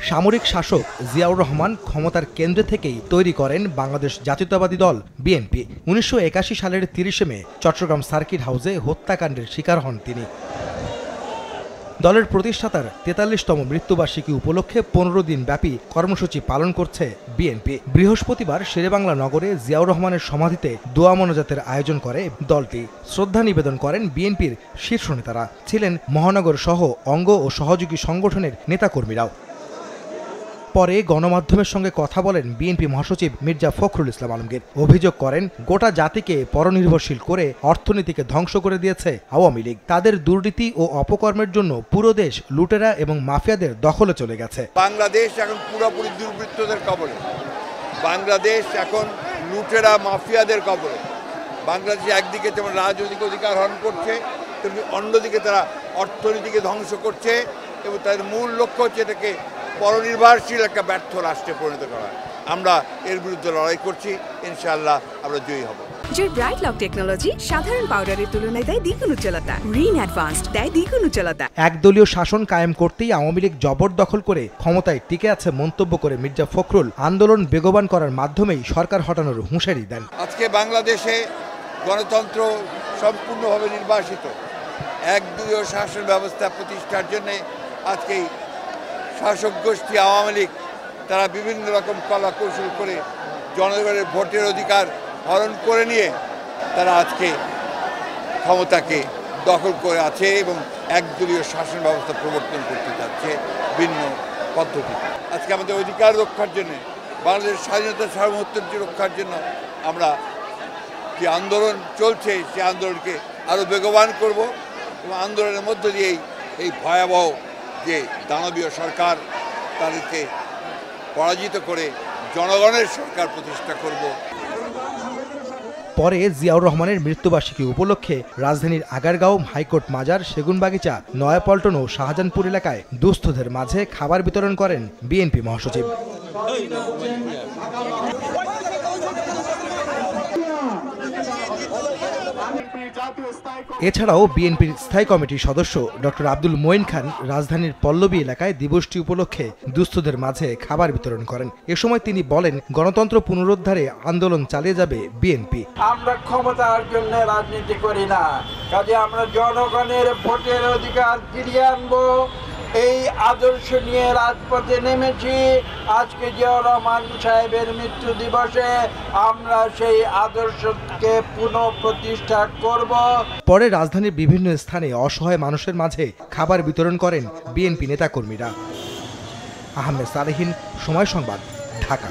সামরিক শাসক জিয়াউর রহমান ক্ষমতার কেন্দ্রে থেকেই তৈরি করেন বাংলাদেশ জাতীয়তাবাদী দল বিএনপি। ১৯৮১ সালের ৩০ মে চট্টগ্রাম সার্কিট হাউসে হত্যাকাণ্ডের শিকার হন তিনি। দলের প্রতিষ্ঠাতার ৪৩তম মৃত্যুবার্ষিকী উপলক্ষে ১৫ দিন ব্যাপী কর্মসূচি পালন করছে বিএনপি। বৃহস্পতিবার শেরেবাংলা নগরে জিয়াউর রহমানের সমাধিতে দোয়া মোনাজাতের আয়োজন করে দলটি। শ্রদ্ধা নিবেদন করেন বিএনপির শীর্ষ নেতারা, ছিলেন মহানগর সহ অঙ্গ ও সহযোগী সংগঠনের নেতাকর্মীরাও। পরে গণমাধ্যমের সঙ্গে কথা বলেন বিএনপি মহাসচিব মির্জা ফখরুল ইসলাম আলমগীর। অভিযোগ করেন, গোটা জাতিকে পরনির্ভরশীল করে অর্থনীতিকে ধ্বংস করে দিয়েছে আওয়ামী লীগ। তাদের দুর্নীতি ও অপকর্মের জন্য পুরো দেশ লুটেরা এবং মাফিয়াদের দখলে চলে গেছে। বাংলাদেশ এখন পুরোপুরি দুর্বৃত্তদের কবলে, বাংলাদেশ এখন লুটেরা মাফিয়াদের কবলে। বাংলাদেশ একদিকে যেমন রাজনৈতিক অধিকার হরণ করছে, তেমনি অন্যদিকে তারা অর্থনীতিকে ধ্বংস করছে এবং তাদের মূল লক্ষ্য হচ্ছে এটাকে পরনির্ভরশীল একটা ব্যর্থ রাষ্ট্রে পরিণত করা। আমরা এর বিরুদ্ধে লড়াই করছি, ইনশাআল্লাহ আমরা জয়ী হব। জোর ব্রাইট লক টেকনোলজি সাধারণ পাউডারের তুলনায় দেয় দ্বিগুণ উজ্জ্বলতা, রিন অ্যাডভান্সড দেয় দ্বিগুণ উজ্জ্বলতা। একদলীয় শাসন কায়েম করতেই আওয়ামী লীগ জবরদখল করে ক্ষমতায় টিকে আছে মন্তব্য করে মির্জা ফখরুল আন্দোলন বেগবান করার মাধ্যমেই সরকার হটানোর হুঁশিয়ারি দেন। আজকে বাংলাদেশে গণতন্ত্র সম্পূর্ণভাবে নির্বাসিত, একদলীয় শাসন ব্যবস্থা প্রতিষ্ঠার জন্য আজকেই শাসক গোষ্ঠী আওয়ামী লীগ তারা বিভিন্ন রকম কলা কৌশল করে জনগণের ভোটের অধিকার হরণ করে নিয়ে তারা আজকে ক্ষমতাকে দখল করে আছে এবং একদলীয় শাসন ব্যবস্থা প্রবর্তন করতে যাচ্ছে ভিন্ন পদ্ধতি। আজকে আমাদের অধিকার রক্ষার জন্য, বাংলাদেশের স্বাধীনতা সার্বভৌমত্ব রক্ষার জন্য আমরা যে আন্দোলন চলছে সেই আন্দোলনকে আরও বেগবান করব এবং আন্দোলনের মধ্য দিয়েই এই ভয়াবহ যে দানবীয় সরকার তাদেরকে পরাজিত করে জনগণের সরকার প্রতিষ্ঠা করব। পরে জিয়াউর রহমানের মৃত্যুবার্ষিকী উপলক্ষে রাজধানীর আগারগাঁও, হাইকোর্ট মাজার, সেগুনবাগিচা, নয়াপল্টন ও শাহজাহানপুর এলাকায় দুস্থদের মাঝে খাবার বিতরণ করেন বিএনপি মহাসচিব। এছাড়াও বিএনপির স্থায়ী কমিটির সদস্য ডক্টর আব্দুল মঈন খান রাজধানীর পল্লবী এলাকায় দিবসটি উপলক্ষে দুস্থদের মাঝে খাবার বিতরণ করেন। এ সময় তিনি বলেন, গণতন্ত্র পুনরুদ্ধারে আন্দোলন চালিয়ে যাবে বিএনপি। আমরা ক্ষমতার জন্য রাজনীতি করি না, কাজে আমরা জনগণের ভোটের অধিকার ফিরিয়ে আনবো এই আদর্শ নিয়ে রাজপথে নেমেছি। আজকে জিয়াউর রহমান সাহেবের মৃত্যু দিবসে আমরা সেই আদর্শকে পুনঃপ্রতিষ্ঠা করব। পরে রাজধানীর বিভিন্ন স্থানে অসহায় মানুষের মাঝে খাবার বিতরণ করেন বিএনপি নেতাকর্মীরা। আহমেদ সালেহীন, সময় সংবাদ, ঢাকা।